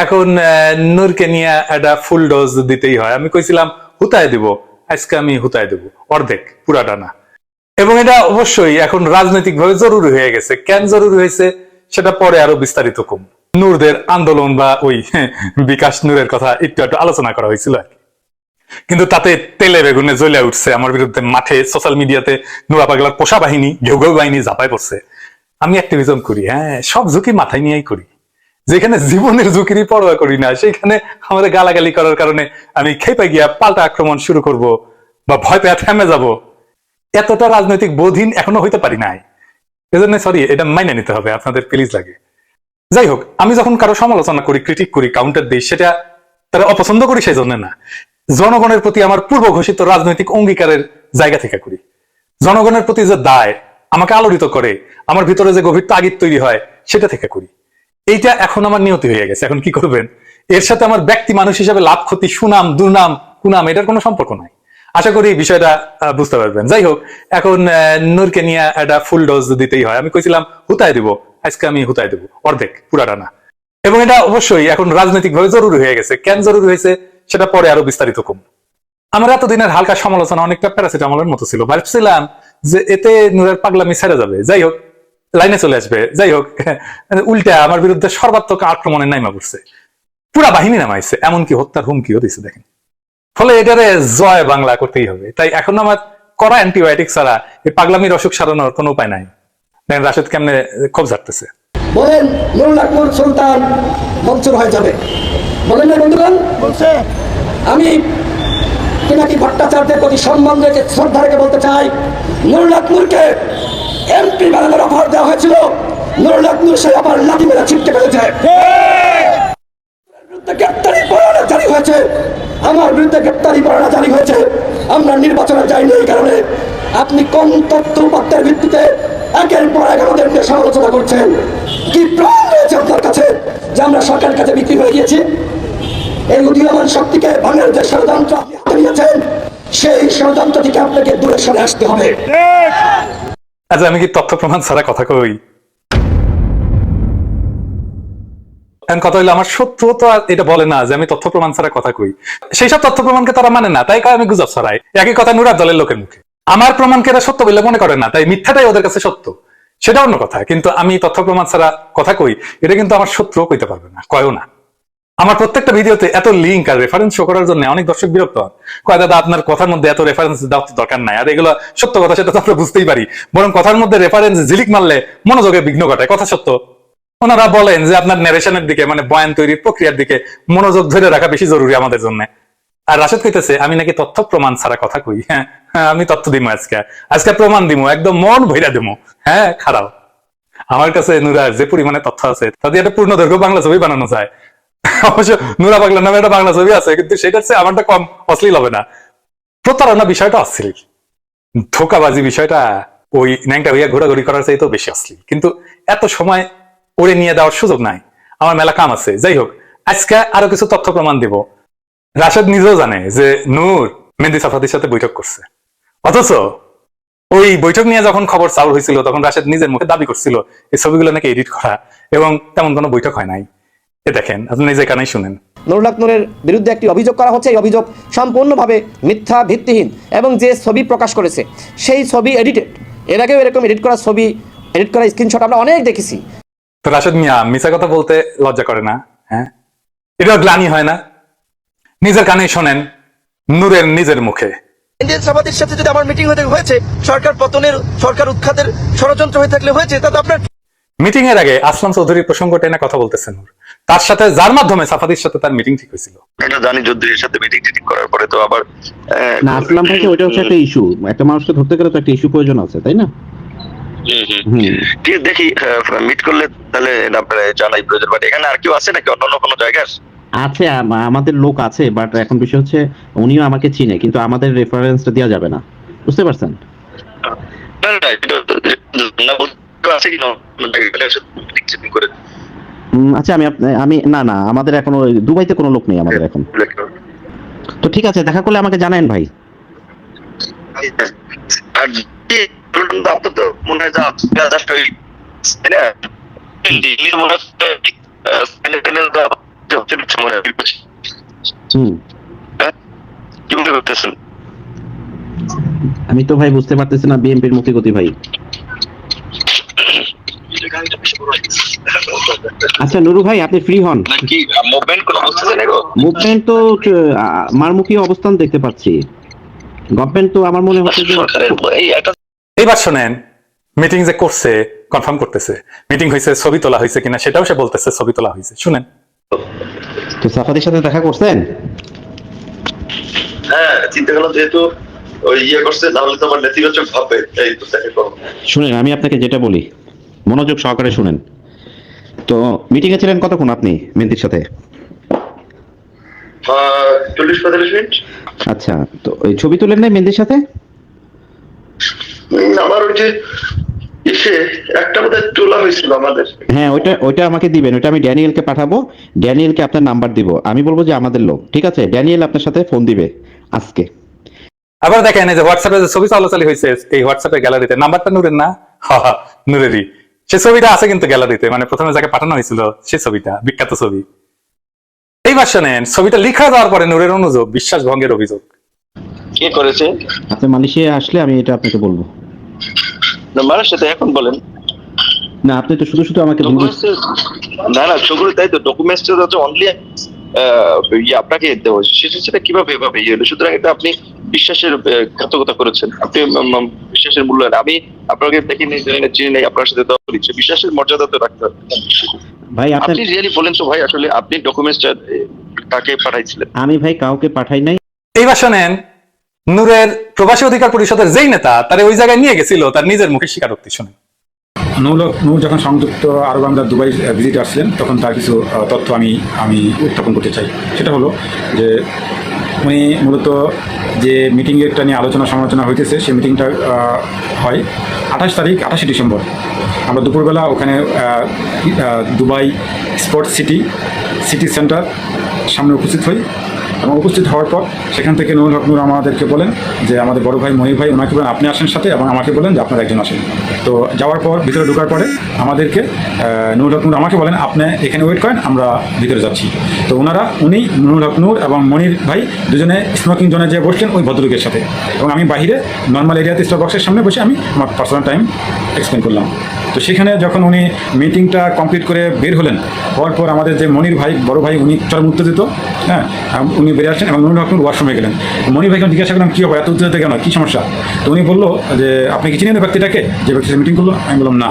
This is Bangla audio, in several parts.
এখন নূরকে নিয়ে একটা ফুল ডোজ দিতেই হয়। আমি কইছিলাম হুতায় দিব, আজকে আমি হুতায় দেব, অর্ধেক, পুরাটা না। এবং এটা অবশ্যই এখন রাজনৈতিক ভাবে জরুরি হয়ে গেছে। কেন জরুরি হয়েছে সেটা পরে আরো বিস্তারিত কম। নূরদের আন্দোলন বা ওই বিকাশ নূরের কথা একটু একটু আলোচনা করা হয়েছিল আর কি। কিন্তু তাতে তেলে বেগুনে জ্বলে উঠছে আমার বিরুদ্ধে। মাঠে সোশ্যাল মিডিয়াতে নুরা পাগলার পোষা বাহিনী, ঘেউ ঘেউ বাহিনী ঝাঁপায় পড়ছে। আমি অ্যাক্টিভিজম করি, হ্যাঁ, সব ঝুঁকি মাথায় নিয়েই করি। যেখানে জীবনের ঝুঁকিরই পরোয়া করি না, সেখানে আমাদের গালাগালি করার কারণে আমি খেপে গিয়া পাল্টা আক্রমণ শুরু করব বা ভয় পেয়ে থেমে যাব, এতটা রাজনৈতিক বোধহীন এখনো হইতে পারি নাই। এজন্য সরি, এটা মাইনে নিতে হবে, আপনাদের প্লিজ লাগে। যাই হোক, আমি যখন কারো সমালোচনা করি, ক্রিটিক করি, কাউন্টার দিই, সেটা তারা অপছন্দ করি সেই জন্য না, জনগণের প্রতি আমার পূর্ব ঘোষিত রাজনৈতিক অঙ্গীকারের জায়গা থেকে করি। জনগণের প্রতি যে দায় আমাকে আলোড়িত করে, আমার ভিতরে যে গভীর তাগিদ তৈরি হয়, সেটা থেকে করি। এইটা এখন আমার নিয়তি হয়ে গেছে। এখন কি করবেন? এর সাথে আমার ব্যক্তি মানুষ হিসেবে লাভ ক্ষতি, সুনাম দুর্নাম কুনাম, এটার কোনো সম্পর্ক নাই। আশা করি বিষয়টা বুঝতে পারবেন। যাই হোক, এখন নূরকে নিয়ে একটা ফুল ডোজ দিতেই হয়। আমি কইছিলাম হুতায় দিব, আজকে আমি হুতায় দেব, অর্ধেক, পুরাটা না। এবং এটা অবশ্যই এখন রাজনৈতিক ভাবে জরুরি হয়ে গেছে। কেন জরুরি হয়েছে সেটা পরে আরো বিস্তারিত কম। আমার এতদিনের হালকা সমালোচনা অনেকটা প্যারাসিটামলের মতো ছিল। ভাবছিলাম যে এতে নূরের পাগলামি ছেড়ে যাবে, যাই হোক, লাইনে চলে আসবে, যাই হোক, উল্টা আমার বিরুদ্ধে সর্বাত্মক আক্রমণের নাইমা পড়ছে, পুরা বাহিনী নামাইছে, এমনকি হত্যার হুমকিও দিচ্ছে। দেখেন, ফলে এটারে জয় বাংলা করতেই হবে। তাই এখন আমার কড়া অ্যান্টিবায়োটিক ছাড়া এই পাগলামির অসুখ সারানোর কোনো উপায় নাই। দেখেন রাশেদ কেমনে খুব ঝাড়তেছে। বলেন নুরুল আকমর সুলতান মনসুর হয়ে যাবে, বলেন না বন্ধুগণ? বলছে। আমি পিনাকি ভট্টাচার্যের প্রতি সম্মান রেখে, শ্রদ্ধা রেখে বলতে চাই, নুরুল আকমরকে এমপি বানানোর অফার দেওয়া হয়েছিল, নুরুল আকমর সেই অফার লাঠি মেরে ছিটকে ফেলেছে। বিরুদ্ধে গ্রেপ্তারি পরোয়ানা জারি হয়েছে, আমার বিরুদ্ধে গ্রেপ্তারি পরোয়ানা জারি হয়েছে। আমরা নির্বাচনে যাইনি এই কারণে। আপনি কোন তথ্য উপাত্তের ভিত্তিতে একের পর এক আমাদের নিয়ে সমালোচনা করছেন? কি প্রমাণ রয়েছে আপনার কাছে যে আমরা সরকারের কাছে বিক্রি হয়ে গিয়েছি? এই উদীয়মান শক্তিকে ভাঙার যে ষড়যন্ত্র আপনি হাতে নিয়েছেন, সেই ষড়যন্ত্র থেকে আপনাকে দূরে সরে আসতে হবে। আচ্ছা, আমি কি তথ্য প্রমাণ ছাড়া কথা কই? কথা হইলো, আমার শত্রু তো এটা বলে না যে আমি তথ্য প্রমাণ ছাড়া কথা কই। সেই সব তথ্য প্রমাণকে তারা মানে না, তাই আমি গুজব ছড়াই। একই কথা নুরার দলের লোকের মুখে। আমার প্রমাণকে এরা সত্য বলে মনে করে না, তাই মিথ্যাটাই ওদের কাছে সত্য, সেটা অন্য কথা। কিন্তু আমি তথ্য প্রমাণ ছাড়া কথা কই, এটা কিন্তু আমার শত্রুও কইতে পারবে না, কয়ও না। আমার প্রত্যেকটা ভিডিওতে এত লিঙ্ক আর রেফারেন্স শো করার জন্য অনেক দর্শক বিরক্ত হন। কয় দাদা, আপনার কথার মধ্যে এত রেফারেন্স দেওয়ার দরকার নাই। আর এগুলো সত্য কথা, সেটা তো আমরা বুঝতেই পারি, বরং কথার মধ্যে রেফারেন্স ঝিলিক মারলে মনোযোগে বিঘ্ন ঘটায়। কথা সত্য। ওনারা বলেন যে আপনার ন্যারেশনের দিকে, মানে বয়ান তৈরির প্রক্রিয়ার দিকে মনোযোগ ধরে রাখা বেশি জরুরি আমাদের জন্য। আর রাশেদ কইতেছে আমি নাকি তথ্য প্রমাণ ছাড়া কথা কই। হ্যাঁ, আমি তথ্য দিমু, আজকে প্রমাণ দিমু, একদম মন ভইরা দিমু। হ্যাঁ, খারাপ। আমার কাছে নুরার যে পরিমাণে তথ্য আছে, তাতে একটা পূর্ণ দৈর্ঘ্য বাংলা ছবি বানানো যায়। অবশ্য নুরা পাগলা নামে একটা বাংলা ছবি আছে, কিন্তু সেটার চেয়ে আমারটা কম অশ্লীল হবে না। প্রতারণা বিষয়টা অশ্লীল, ধোকাবাজি বিষয়টা ওই ন্যাংটা হইয়া ঘোরাঘুরি করার চাইতেও বেশি অশ্লীল। কিন্তু এত সময় ওরে নিয়ে দেওয়ার সুযোগ নাই, আমার মেলা কাম আছে। যাই হোক, আজকে আরো কিছু তথ্য প্রমাণ দিব। রাশেদ নিজেও জানে যে নূর মেহেদী সাফাদির সাথে বৈঠক করছে, অথচ ওই বৈঠক নিয়ে যখন খবর চাউর হয়েছিল, তখন রাশেদ নিজের মুখে দাবি করছিল এই ছবিগুলো নাকি এডিট করা, এবং তেমন কোনো বৈঠক হয় নাই। এ দেখেন, আপনি নিজে কানেই শুনেন। নুরুল আকমরের বিরুদ্ধে একটি অভিযোগ করা হচ্ছে। এই অভিযোগ সম্পূর্ণভাবে মিথ্যা, ভিত্তিহীন, এবং যে ছবি প্রকাশ করেছে সেই ছবি এডিটেড। এর আগেও এরকম এডিট করা ছবি, এডিট করা স্ক্রিনশট আমরা অনেক দেখেছি। তো রাশেদ মিয়া মিছা কথা বলতে লজ্জা করে না? হ্যাঁ, এটা গ্লানি হয় না? নিজের কানেই শোনেন, নূরের নিজের মুখে। ইন্ডিয়ান সাফাদির সাথে যদি আমার মিটিং হয়েছে, সরকার পতনের, সরকার উৎখাতের ষড়যন্ত্র হয়ে থাকলে হয়েছে, তা তো আপনার। মিটিং এর আগে আসলাম চৌধুরীর প্রসঙ্গ টেনে কথা বলতেছেন তার সাথে, যার মাধ্যমে সাফাদির সাথে তার মিটিং ঠিক হয়েছিল। এটা জানি, যুদ্ধের সাথে মিটিং টিটিং করার পরে তো আবার না, আসলাম ভাই, ওইটা হচ্ছে একটা ইস্যু। একটা মানুষকে ধরতে গেলে তো একটা ইস্যু প্রয়োজন আছে, তাই না? ঠিক, দেখি মিট করলে তাহলে আপনারা জানাই প্রয়োজন। বাট এখানে আর কেউ আছে নাকি অন্য কোনো জায়গায়? আছে, আমাদের লোক আছে, বাট এখন বিষয় হচ্ছে উনিও আমাকে চিনে, কিন্তু আমাদের রেফারেন্সটা দেওয়া যাবে না, বুঝতে পারছেন? আচ্ছা, আমি না না, আমাদের এখন দুবাইতে কোনো লোক নেই আমাদের এখন। তো ঠিক আছে, দেখা করলে আমাকে জানায়েন ভাই। আর আপনার তো মনে হয় মনে হয় হুম কি মনে করতেছেন? আমি তো ভাই বুঝতে পারতেছি না বিএনপির মুখী গতি ভাই। আচ্ছা নুরু ভাই আপনি ফ্রি হন। নাকি মুভমেন্ট কোনো বুঝতেছেন না গো? মুভমেন্ট তো মারমুখী অবস্থান দেখতে পাচ্ছি। গভর্নমেন্ট তো আমার মনে হচ্ছে যে সরকারের এই একটা এইবার শোনেন, মিটিং যে করছে কনফার্ম করতেছে, মিটিং হয়েছে, ছবি তোলা হয়েছে কিনা সেটাও সে বলতেছে ছবি তোলা হয়েছে। শুনেন, তো সাফাদের সাথে দেখা করছেন? হ্যাঁ চিন্তা করলাম যেহেতু ওই করছে তাহলে তো আমার নেতিবাচক ভাববে, এই তো দেখে করো। শুনেন আমি আপনাকে যেটা বলি মনোযোগ সহকারে শুনেন। তো মিটিং এ ছিলেন কতক্ষণ আপনি মেন্দির সাথে? 40-45 মিনিট। আচ্ছা, তো ওই ছবি তুলেন নাই মেন্দির সাথে? আমার ওই যে এসে একটা বোধহয় তোলা হয়েছিল আমাদের। হ্যাঁ ওইটা আমাকে দিবেন, ওইটা আমি ড্যানিয়েলকে পাঠাবো, ড্যানিয়েলকে আপনার নাম্বার দিব, আমি বলবো যে আমাদের লোক, ঠিক আছে? ড্যানিয়েল আপনার সাথে ফোন দিবে আজকে। আবার দেখেন এই যে হোয়াটসঅ্যাপে যে ছবি চালাচালি হয়েছে, এই হোয়াটসঅ্যাপে গ্যালারিতে নাম্বারটা নূরের না, নূরেরই। সে ছবিটা আছে কিন্তু গ্যালারিতে, মানে প্রথমে যাকে পাঠানো হয়েছিল সে ছবিটা, বিখ্যাত ছবি। এইবার শোনেন, ছবিটা লিখা যাওয়ার পরে নূরের অনুযোগ বিশ্বাস ভঙ্গের অভিযোগ। কে করেছে? আপনি মালয়েশিয়া আসলে আমি এটা আপনাকে বলবো। না মানুষ সাথে এখন বলেন না আপনি তো শুধু শুধু আমাকে বলবেন। না না ছবির তাই তো ডকুমেন্টসটা হচ্ছে অনলি আপনাকে দেওয়া হয়েছে, সেটা কিভাবে এভাবে ইয়ে হলো? সুতরাং এটা আপনি বিশ্বাসের ঘাতকতা করেছেন, আপনি বিশ্বাসের মূল্যায়ন। আমি আপনাকে দেখিনি, জানি না, চিনি নাই, আপনার সাথে দেওয়া হচ্ছে, বিশ্বাসের মর্যাদা তো রাখতে হবে। ভাই আপনার আপনি রিয়েলি বলেন তো ভাই, আসলে আপনি ডকুমেন্টসটা কাকে পাঠাইছিলেন? আমি ভাই কাউকে পাঠাই নাই। এইবার শোনেন, নূরের প্রবাসী অধিকার পরিষদের যেই নেতা তারে ওই জায়গায় নিয়ে গেছিল তার নিজের মুখে স্বীকারোক্তি শুনেন। নূর যখন সংযুক্ত আরব আমিরাত দুবাই ভিজিটে আসছিলেন তখন তার কিছু তথ্য আমি উত্থাপন করতে চাই। সেটা হলো যে উনি মূলত যে মিটিংয়েরটা নিয়ে আলোচনা সমালোচনা হইতেছে, সেই মিটিংটা হয় 28 তারিখ 28 ডিসেম্বর। আমরা দুপুরবেলা ওখানে দুবাই স্পোর্টস সিটি সেন্টার সামনে উপস্থিত হই, এবং উপস্থিত হওয়ার পর সেখান থেকে নুরুল হক নূর আমাদেরকে বলেন যে আমাদের বড় ভাই মনির ভাই, ওনাকে বলেন আপনি আসেন সাথে, এবং আমাকে বলেন যে আপনারা একজন আসেন। তো যাওয়ার পর ভিতরে ঢোকার পরে আমাদেরকে নুরুল হক নূর আমাকে বলেন আপনি এখানে ওয়েট করেন, আমরা ভিতরে যাচ্ছি। তো উনি নুরুল হক নূর এবং মনির ভাই দুজনে স্মোকিং জোনে যেয়ে বসলেন ওই ভদ্রলোকের সাথে, এবং আমি বাহিরে নর্মাল এরিয়াতে স্টার বক্সের সামনে বসে আমি আমার পার্সোনাল টাইম এক্সপ্লেন করলাম। তো সেখানে যখন উনি মিটিংটা কমপ্লিট করে বের হওয়ার পর আমাদের যে মনির ভাই বড় ভাই উনি চরম উত্তেজিত, হ্যাঁ উনি বেরিয়ে আসছেন এবং নুরুল হক নূর ওয়াশরুমে গেলেন। মনির ভাইকে জিজ্ঞাসা করলাম কী হবে, এত উত্তেজিত কেন, কী সমস্যা? তো উনি বললো যে আপনি কি চিনেন ব্যক্তিটাকে, যে ব্যক্তির মিটিং করলো? আমি বললাম না।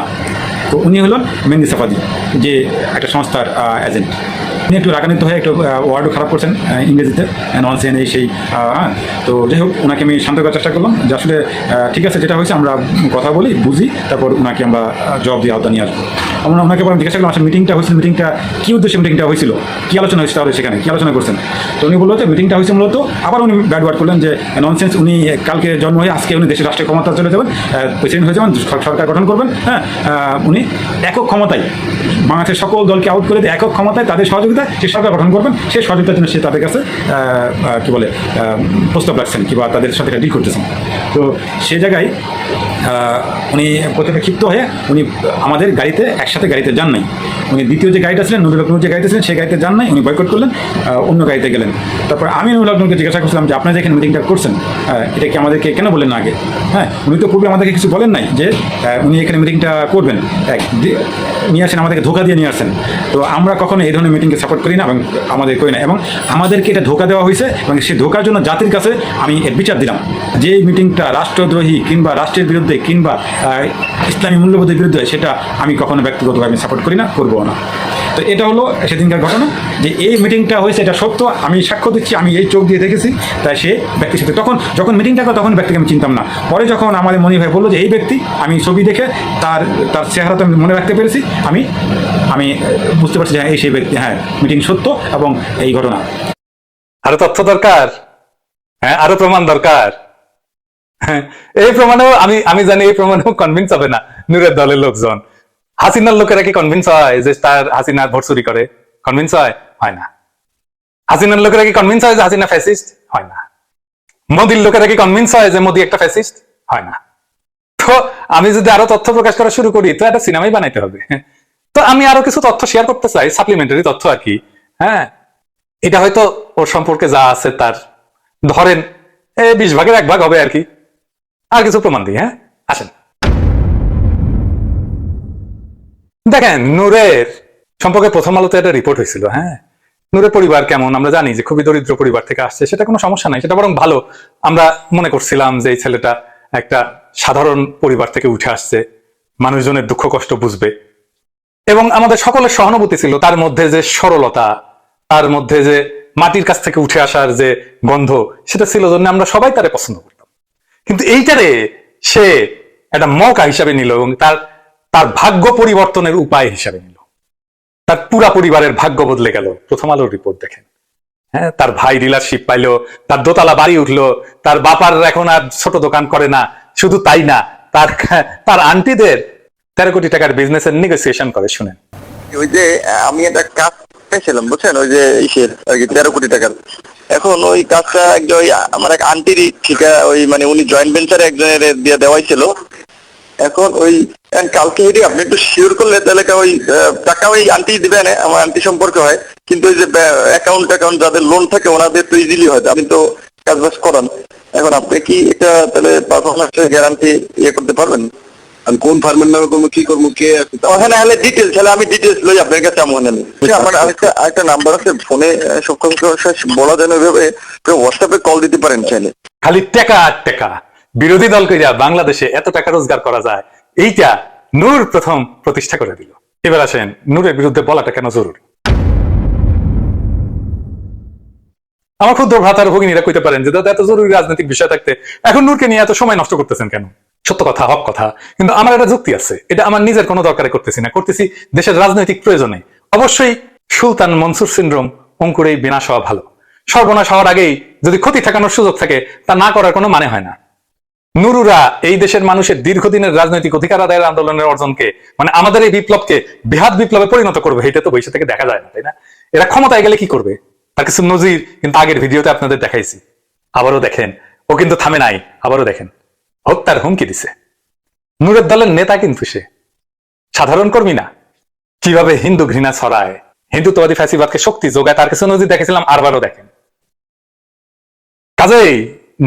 তো উনি হলেন মেহেন্দি সাফাদি, যে একটা সংস্থার এজেন্ট। উনি একটু রাগান্বিত হয়ে একটু ওয়ার্ডও খারাপ করছেন ইংরেজিতে, ননসেন এই সেই। তো যাই হোক ওনাকে আমি শান্ত করার চেষ্টা করলাম যে আসলে ঠিক আছে, যেটা হয়েছে আমরা কথা বলি, বুঝি, তারপর ওনাকে আমরা জবাব দিয়ে আওতা নিয়ে আসবো। আমরা ওনাকে বললাম, জিজ্ঞাসা করলাম আসলে মিটিংটা হয়েছিল, মিটিংটা কী উদ্দেশ্যে মিটিংটা হয়েছিল, কী আলোচনা হয়েছে, তাহলে সেখানে কী আলোচনা করছেন? তো উনি বললো যে মিটিংটা হয়েছে মূলত, আবার উনি ব্যাড ওয়ার্ড করলেন যে ননসেন্স, উনি কালকে জন্ম হয়ে আজকে উনি দেশের রাষ্ট্রীয় ক্ষমতা চলে যাবেন, প্রেসিডেন্ট হয়ে যাবেন, সরকার গঠন করবেন। হ্যাঁ উনি একক ক্ষমতায় বাংলাদেশের সকল দলকে আউট করে দিয়ে একক ক্ষমতায় তাদের সহযোগিতায় সে সরকার গঠন করবেন, সেই সহযোগিতার জন্য সে তাদের কাছে কী বলে প্রস্তাব রাখছেন, কিংবা তাদের সাথে ডিল করতেছেন। তো সে জায়গায় উনি প্রথমে ক্ষিপ্ত হয়ে উনি আমাদের একসাথে গাড়িতে যান নাই। উনি দ্বিতীয় যে গাড়িটা ছিলেন, নুরুল হক নূর যে গাড়িতে ছিলেন সেই গাড়িতে যান নাই, উনি বয়কট করলেন, অন্য গাড়িতে গেলেন। তারপর আমি নুরুল হক নূরকে জিজ্ঞাসা করছিলাম যে আপনারা যেখানে মিটিংটা করছেন এটা কি আমাদেরকে কেন বললেন না আগে? হ্যাঁ উনি তো পূর্বে আমাদেরকে কিছু বলেন নাই যে উনি এখানে মিটিংটা করবেন, নিয়ে আসেন, আমাদেরকে ধোকা দিয়ে নিয়ে আসেন। তো আমরা কখনো এই ধরনের মিটিংকে সাপোর্ট করি না এবং আমাদের করি না, এবং আমাদেরকে এটা ধোকা দেওয়া হয়েছে, এবং সেই ধোকার জন্য জাতির কাছে আমি এর বিচার দিলাম যে মিটিংটা রাষ্ট্রদ্রোহী কিংবা রাষ্ট্রের বিরুদ্ধে কিংবা ইসলামী মূল্যবোধের বিরুদ্ধে, সেটা আমি কখনো ব্যক্তিগতভাবে সাপোর্ট করি না, করবো না। তো এটা হলো সেদিনকার ঘটনা, যে এই মিটিংটা হয়েছে, এটা সত্য, আমি সাক্ষ্য দিচ্ছি, আমি এই চোখ দিয়ে দেখেছি। তাই সে ব্যক্তির সাথে যখন মিটিংটা করে তখন ব্যক্তিকে আমি চিনতাম না। পরে যখন আমাদের মনির ভাই বললো যে এই ব্যক্তি, আমি ছবি দেখে তার চেহারাটা আমি মনে রাখতে পেরেছি, আমি বুঝতে পারছি যে এই সেই ব্যক্তি, হ্যাঁ মিটিং সত্য এবং এই ঘটনা। আরো তথ্য দরকার, হ্যাঁ আরো প্রমাণ দরকার। হ্যাঁ এই প্রমাণেও আমি জানি এই প্রমাণেও কনভিন্স হবে না নূরের দলের লোকজন। হাসিনার লোকেরা কি কনভিন্স হয় যে হাসিনা ভোট চুরি করে? কনভিন্স হয় না। হাসিনার লোকেরা কি কনভিন্স হয় যে হাসিনা ফ্যাসিস্ট? হয় না। মোদির লোকেরা কি কনভিন্স হয় যে মোদি একটা ফ্যাসিস্ট? হয় না। তো আমি যদি আরো তথ্য প্রকাশ করা শুরু করি তো একটা সিনেমাই বানাইতে হবে। তো আমি আরো কিছু তথ্য শেয়ার করতে চাই, সাপ্লিমেন্টারি তথ্য আর কি। হ্যাঁ এটা হয়তো ওর সম্পর্কে যা আছে তার ধরেন 20 ভাগের 1 ভাগ হবে আর কি। আর কিছু প্রমাণ দিই, হ্যাঁ আসেন। দেখেন নূরের সম্পর্কে প্রথম আলোতে একটা রিপোর্ট হয়েছিল, হ্যাঁ নূরের পরিবার কেমন আমরা জানি যে খুবই দরিদ্র পরিবার থেকে আসছে, সেটা কোনো সমস্যা নাই, সেটা বরং ভালো। আমরা মনে করছিলাম যে এই ছেলেটা একটা সাধারণ পরিবার থেকে উঠে আসছে, মানুষজনের দুঃখ কষ্ট বুঝবে, এবং আমাদের সকলের সহানুভূতি ছিল তার মধ্যে যে সরলতা, তার মধ্যে যে মাটির কাছ থেকে উঠে আসার যে গন্ধ, সেটা ছিল জন্য আমরা সবাই তারে পছন্দ করতাম। কিন্তু এইটারে সে একটা মৌকা হিসাবে নিল এবং তার ভাগ্য পরিবর্তনের উপায় হিসাবে নিল। তার পুরা পরিবারের ভাগ্য বদলে গেল। প্রথম আলোর রিপোর্ট দেখেন, হ্যাঁ তার ভাই ডিলারশিপ পাইলো, তার দোতলা বাড়ি উঠলো, তার বাপার এখন আর ছোট দোকান করে না, শুধু তাই না তার আন্টিদের 13 কোটি টাকার বিজনেসের নেগোসিয়েশন করে। শুনেন, ওই যে আমি একটা কাজ পেয়েছিলাম বুঝছেন, ওই যে ইসের আর কি 13 কোটি টাকার। এখন ওই কাজটা একজন আমার এক আন্টিরই ঠিকা, ওই মানে উনি জয়েন্ট ভেঞ্চারে একজনের দিয়ে দেওয়াইছিল। এখন ওই কালকে এটি আপনি একটু শিওর করলে তাহলে ওই টাকা ওই আন্টি দিবেন, আমার আন্টি সম্পর্কে হয়, কিন্তু ওই যে অ্যাকাউন্ট যাদের লোন থাকে ওনাদের তো ইজিলি হয়, আপনি তো কাজ বাজ করান। এখন আপনি কি এটা তাহলে পারফরমেন্সের গ্যারান্টি ইয়ে করতে পারবেন? আমি কোন ফার্মের নামে করবো, কি করবো, কে ওখানে হলে ডিটেলস, তাহলে আমি ডিটেলস লই আপনার কাছে। আমার আমার আরেকটা নাম্বার আছে ফোনে, সব বলা যায় না, ওইভাবে হোয়াটসঅ্যাপে কল দিতে পারেন চাইলে। খালি টাকা আর টাকা, বিরোধী দল কইরা বাংলাদেশে এত টাকা রোজগার করা যায়, এইটা নূর প্রথম প্রতিষ্ঠা করে দিল। এবার আসেন নূরের বিরুদ্ধে বলাটা কেন জরুরি। আমার ক্ষুদ্র ভ্রাতার ভগিনীরা কইতে পারেন যে দাদা এত জরুরি রাজনৈতিক বিষয় থাকতে এখন নূরকে নিয়ে এত সময় নষ্ট করতেছেন কেন? সত্য কথা, হক কথা, কিন্তু আমার একটা যুক্তি আছে। এটা আমার নিজের কোনো দরকারে করতেছি না, করতেছি দেশের রাজনৈতিক প্রয়োজনে। অবশ্যই সুলতান মনসুর সিনড্রোম অঙ্কুরেই বিনাশ হওয়া ভালো। সর্বনাশ হওয়ার আগেই যদি ক্ষতি ঠেকানোর সুযোগ থাকে তা না করার কোনো মানে হয় না। নুরুরা এই দেশের মানুষের দীর্ঘদিনের রাজনৈতিক অধিকার আদায়ের আন্দোলনের অর্জনকে, মানে আমাদের এই বিপ্লবকে বৃহৎ বিপ্লবে পরিণত করবে, এটা তো বৈশা থেকে দেখা যায় না, তাই না? এরা ক্ষমতায় গেলে কি করবে তার কিছু নজির কিন্তু আগের ভিডিওতে আপনাদের দেখাইছি। আবারও দেখেন, ও কিন্তু থামে নাই, আবারও দেখেন, হত্যার হুমকি দিছে। নূরের দলের নেতা কিন্তু সে সাধারণ কর্মী না। কিভাবে হিন্দু ঘৃণা ছড়ায়, হিন্দুত্ববাদী ফ্যাসিবাদকে শক্তি যোগায়, তার কিছু নজির দেখেছিলাম, আরবারও দেখেন। কাজেই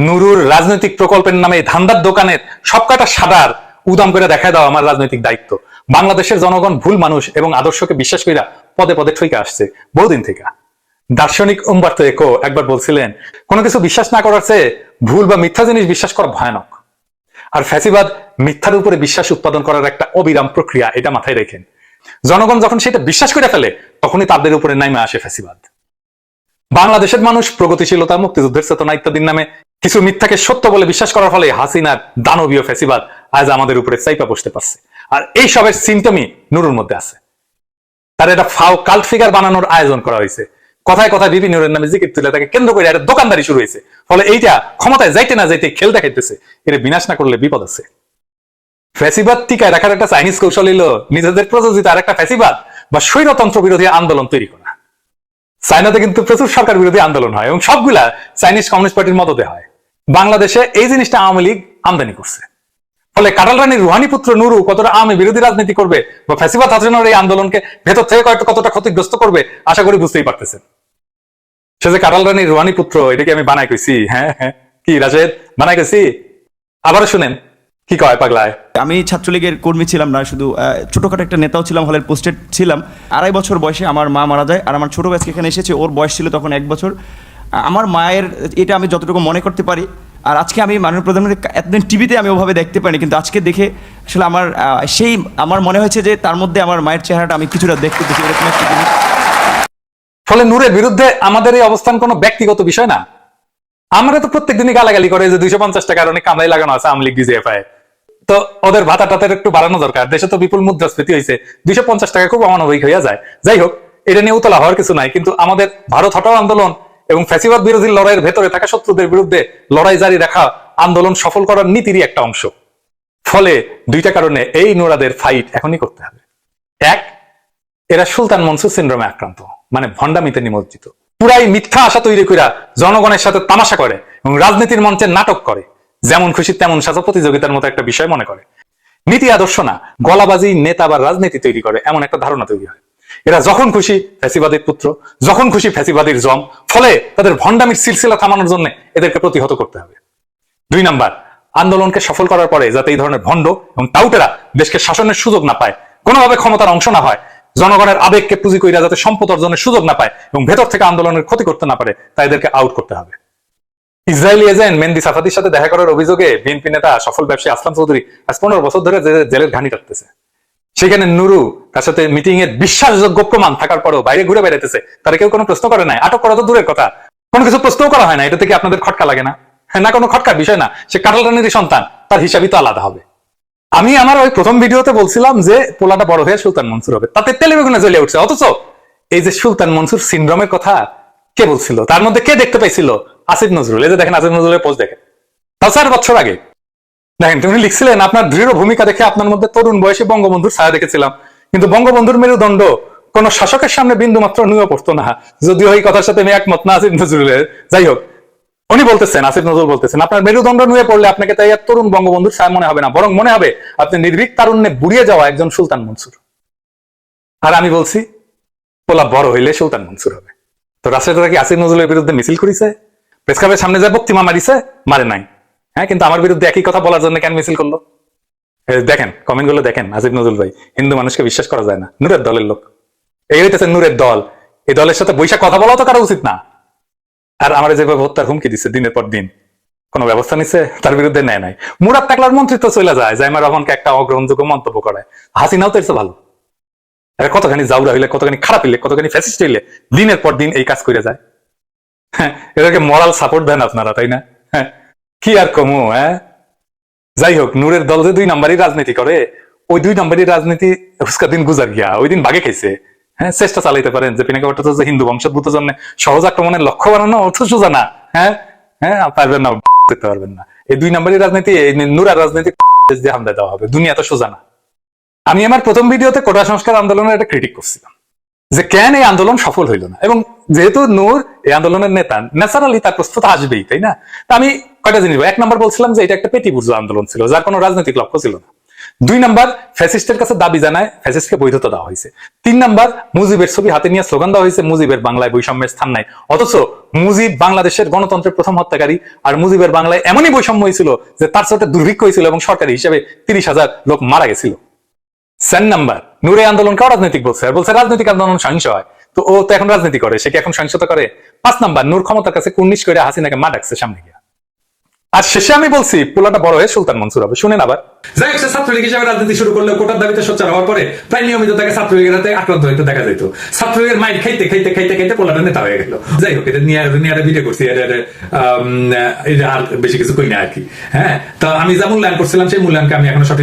নুরুর রাজনৈতিক প্রকল্পের নামে ধান্দার দোকানের সবকটা সাদার উদাম করে দেখায় দাও আমার রাজনৈতিক দায়িত্ব। বাংলাদেশের জনগণ ভুল মানুষ এবং আদর্শকে বিশ্বাস কইরা পদে পদে ঠইকা আসছে বহুদিন থেকে। দার্শনিক উম্বার্তো একো একবার বলছিলেন, কোনো কিছু বিশ্বাস না করার চেয়ে ভুল বা মিথ্যা জিনিস বিশ্বাস করা ভয়ানক। আর ফ্যাসিবাদ মিথ্যার উপরে বিশ্বাস উৎপাদন করার একটা অবিরাম প্রক্রিয়া, এটা মাথায় রেখেন। জনগণ যখন সেটা বিশ্বাস করে ফেলে তখনই তাদের উপরে নাইমা আসে ফ্যাসিবাদ। বাংলাদেশের মানুষ প্রগতিশীলতা, মুক্তিযুদ্ধের চেতনা ইত্যাদির নামে কিছু মিথ্যাকে সত্য বলে বিশ্বাস করার ফলে হাসিনার দানবীয় ফ্যাসিবাদ আজ আমাদের উপরে চাইপা বসতে পারছে। আর এই সবের সিমটমই নুরুর মধ্যে আছে। তার এটা ফাও কাল্ট ফিগার বানানোর আয়োজন করা হয়েছে। কথায় কথায় বিপি নুরের নামে জিকির তুলে তাকে কেন্দ্র করে একটা দোকানদারি শুরু হয়েছে। ফলে এইটা ক্ষমতায় যাইতে না যাইতে খেল দেখাইতেছে, এর বিনাশ না করলে বিপদ আছে। ফ্যাসিবাদ টিকায় রাখার একটা চাইনিজ কৌশল হলো নিজেদের প্রযোজিত আর একটা ফ্যাসিবাদ বা স্বৈরতন্ত্র বিরোধী আন্দোলন তৈরি করা। চায়নাতে কিন্তু প্রচুর সরকার বিরোধী আন্দোলন হয় এবং সবগুলা চাইনিজ কমিউনিস্ট পার্টির মদতে হয়। বাংলাদেশে এই জিনিসটা আওয়ামী লীগ আমদানি করছে। ফলে কাটাল রানীর রুহানি পুত্র নুরু কতটা আওয়ামী বিরোধী রাজনীতি করবে বা ফ্যাসিবাদ হাসানোর এই আন্দোলনকে ভেতর থেকে কতটা ক্ষতিগ্রস্ত করবে আশা করি বুঝতেই পারতেছেন। সে যে কাটাল রানীর রুহানি পুত্র, এটা কি আমি বানাই কইছি? হ্যাঁ হ্যাঁ, কি রাশেদ বানাই কইছি? আবারও শুনেন কি কয় পাগলায়। আমি ছাত্রলীগের কর্মী ছিলাম না, শুধু ছোটখাটো একটা নেতাও ছিলাম, হলের পোস্টেড ছিলাম। 2.5 বছর বয়সে আমার মা মারা যায়, আর আমার ছোট ভাইকে এখানে এসেছে, ওর বয়স ছিল তখন 1 বছর। আমার মায়ের এটা আমি যতটুকু মনে করতে পারি। আর আজকে আমি মাননীয় প্রধানমন্ত্রী এতদিন টিভিতে আমি ওভাবে দেখতে পাইনি, কিন্তু আজকে দেখে আসলে আমার মনে হয়েছে যে তার মধ্যে আমার মায়ের চেহারাটা আমি কিছুটা দেখতে দেখি, এরকম একটা জিনিস। ফলে নূরের বিরুদ্ধে আমাদের এই অবস্থান কোনো ব্যক্তিগত বিষয় না। আমরা তো প্রত্যেকদিনই গালাগালি করে যে 250 টাকার অনেক কামাই লাগানো আছে আওয়ামী লীগ ডিজিএফআই, তো ওদের ভাতা টাতের একটু বাড়ানো দরকার। দেশে তো বিপুল মুদ্রাস্ফীতি হয়েছে, 250 টাকা খুব অমানবিক হইয়া যায়। যাই হোক, এটা নিয়ে উতলা হওয়ার কিছু নাই। কিন্তু আমাদের ভারত হটাও আন্দোলন এবং ফ্যাসিবাদ বিরোধী লড়াইয়ের ভেতরে থাকা শত্রুদের বিরুদ্ধে লড়াই জারি রাখা আন্দোলন সফল করার নীতিরই একটা অংশ। ফলে 2টা কারণে এই নোরাদের ফাইট এখনই করতে হবে। 1, এরা সুলতান মনসুর সিনড্রোমে আক্রান্ত, মানে ভণ্ডামিতে নিমজ্জিত। পুরাই মিথ্যা আশা তৈরি করে জনগণের সাথে তামাশা করে এবং রাজনীতির মঞ্চে নাটক করে, যেমন খুশি তেমন সাজা প্রতিযোগিতার মতো একটা বিষয় মনে করে। নীতি আদর্শ না, গলাবাজি নেতা বা রাজনীতি তৈরি করে, এমন একটা ধারণা তৈরি হয়। এরা যখন খুশি ফ্যাসিবাদীর পুত্র, যখন খুশি ফ্যাসিবাদীর জম, ফলে তাদের ভণ্ডামির সিলসিলা থামানোর জন্য এদেরকে প্রতিহত করতে হবে। 2 নাম্বার, আন্দোলনকে সফল করার পরে যাতে এই ধরনের ভণ্ড এবং টাউটেরা দেশকে শাসনের সুযোগ না পায়, কোনোভাবে ক্ষমতার অংশ না হয়, জনগণের আবেগকে পুঁজি কইরা যাতে সম্পদ অর্জনের সুযোগ না পায় এবং ভেতর থেকে আন্দোলনের ক্ষতি করতে না পারে, তাই এদেরকে আউট করতে হবে। ইসরায়েলি এজেন্ট মেহেদী সাফাদির সাথে দেখা করার অভিযোগে বিএনপি নেতা সফল ব্যবসায়ী আসলাম চৌধুরী আজ 15 বছর ধরে জেলের ঘানি কাটতেছে। সেখানে নুরু তার সাথে মিটিং এর বিশ্বাসযোগ্য প্রমাণ থাকার পরও বাইরে ঘুরে বেড়াইতেছে, তারা কেউ কোনো প্রশ্ন করে নাই। আটক করা তো দূরের কথা, কোনো কিছু প্রশ্নও করা হয় না। এটা থেকে আপনাদের খটকা লাগে না? হ্যাঁ, না, কোনো খটকার বিষয় না। সে কাটাল রানীর সন্তান, তার হিসাবই তো আলাদা হবে। আমি আমার ওই প্রথম ভিডিওতে বলছিলাম যে পোলাটা বড় হয়ে সুলতান মনসুর হবে, তাতে তেলেবেগুনে জ্বলে উঠছে। অথচ এই যে সুলতান মনসুর সিনড্রোমের কথা কে বলছিল, তার মধ্যে কে দেখতে পাইছিল? আসিফ নজরুল। এই যে দেখেন আসিফ নজরুলের পোস্ট দেখেন, তাও 4 বছর আগে। দেখেন, তুমি লিখছিলেন আপনার দৃঢ় ভূমিকা দেখে আপনার মধ্যে তরুণ বয়সে বঙ্গবন্ধুর ছায়া দেখেছিলাম, কিন্তু বঙ্গবন্ধুর মেরুদণ্ড কোন শাসকের সামনে বিন্দু মাত্র নুয়ে পড়তো না। যদিও এই কথার সাথে আমি একমত না আসিফ নজরুলের, যাই হোক, উনি বলতেছেন, আসিফ নজরুল বলতেছেন, আপনার মেরুদণ্ড নুয়ে পড়লে আপনাকে তাই আর তরুণ বঙ্গবন্ধুর ছায়া মনে হবে না, বরং মনে হবে আপনি নির্ভীক তারুণ্যে বুড়িয়ে যাওয়া একজন সুলতান মনসুর। আর আমি বলছি পোলা বড় হইলে সুলতান মনসুর হবে। তো রাষ্ট্রপতি কি আসিফ নজরুলের বিরুদ্ধে মিছিল করেছে, প্রেস ক্লাবের সামনে যায় বক্তিমা মারিছে? মারে নাই। হ্যাঁ, কিন্তু আমার বিরুদ্ধে একই কথা বলার জন্য কেন মিছিল করলো? দেখেন কমেন্ট গুলো দেখেন। আসিফ নজরুল ভাই, হিন্দু মানুষকে বিশ্বাস করা যায় না, নূরের দলের লোক। এই হইতেছে নূরের দল, এই দলের সাথে বৈশাখ কথা বলাও তো কারো উচিত না। আর আমার যেভাবে হত্যার হুমকি দিচ্ছে দিনের পর দিন, কোনো ব্যবস্থা নিচ্ছে? তার বিরুদ্ধে নেয় নাই। মুরাদ টাকলার মন্ত্রিত্ব চলে যায়, জাইমা রহমানকে একটা অগ্রহণযোগ্য মন্তব্য করায়। হাসিনাও তো এর চেয়ে ভালো। কতখানি জাউরা হইলে, কতখানি খারাপ হইলে, কতখানি ফ্যাসিস্ট হইলে দিনের পর দিন এই কাজ করে যায়। হ্যাঁ, এদেরকে মোরাল সাপোর্ট দেন আপনারা, তাই না? হ্যাঁ, কি আর কমু? হ্যাঁ, যাই হোক, নূরের দল যে 2 নাম্বারই রাজনীতি করে, ওই 2 নাম্বারই রাজনীতি উসকা দিন গুজার গিয়া, ওই দিন বাগে খাইছে। হ্যাঁ, চেষ্টা চালাইতে পারেন যে পিনাকা ভট্টাচার্য হিন্দু বংশোদ্ভূত জন্য সহজ আক্রমণের লক্ষ্য বানানো অর্থ সোজা না। হ্যাঁ হ্যাঁ, পারবেন না, করতে পারবেন না। এই 2 নাম্বারই রাজনীতি, এই নূরার রাজনীতি দিয়ে হামলা দেওয়া হবে, দুনিয়া তো সোজা না। আমি আমার প্রথম ভিডিওতে কোটা সংস্কার আন্দোলনের একটা ক্রিটিক করছিলাম যে কেন এই আন্দোলন সফল হইল না, এবং যেহেতু নূর এই আন্দোলনের নেতা, ন্যাচারালি তার প্রস্তুত আসবেই, তাই না? তা আমি কয়টা জিনিস, 1 নাম্বার বলছিলাম যে এটা একটা পেটি বুর্জোয়া আন্দোলন ছিল, যার কোনো রাজনৈতিক লক্ষ্য ছিল না। 2 নাম্বার, ফ্যাসিস্টের কাছে দাবি জানায় ফ্যাসিস্টকে বৈধতা দেওয়া হয়েছে। 3 নাম্বার, মুজিবের ছবি হাতে নিয়ে স্লোগান দেওয়া হয়েছে মুজিবের বাংলায় বৈষম্যের স্থান নাই। অথচ মুজিব বাংলাদেশের গণতন্ত্রের প্রথম হত্যাকারী, আর মুজিবের বাংলায় এমনই বৈষম্য হয়েছিল যে তার সাথে দুর্ভিক্ষ হয়েছিল এবং সরকারি হিসেবে 30,000 লোক মারা গেছিল। 4 নাম্বার, নূরে আন্দোলনকে রাজনৈতিক বলছে, আর বলছে রাজনৈতিক আন্দোলন সহিংস হয়। তো ও তো এখন রাজনীতি করে, সে কি এখন সহিংসতা করে? 5 নাম্বার, নূর ক্ষমতার কাছে কুর্নিশ করে হাসিনাকে মা ডাকছে সামনে গিয়া। আর শেষে আমি বলছি পোলাটা বড় হয়ে সুলতান মনসুর হবে। শুনেন আবার, যাই হোক, সে ছাত্রলীগ হিসেবে রাজনীতি শুরু করলে কোটার দাবিতে সোচ্চার হওয়ার পরে প্রায় নিয়মিত তাকে ছাত্রলীগের হাতে আক্রান্ত হইতে দেখা যেত। ছাত্রলীগের মাইর খাইতে খাইতে খাইতে খাইতে পোলাটা নেতা হয়ে গেল। যাই হোক, এটা নিয়ে ভিডিও করছি, আর বেশি কিছু কই না আর কি। হ্যাঁ, তো আমি যা মূল্যায়ন করছিলাম সেই মূল্যায়নকে আমি এখনো সঠিক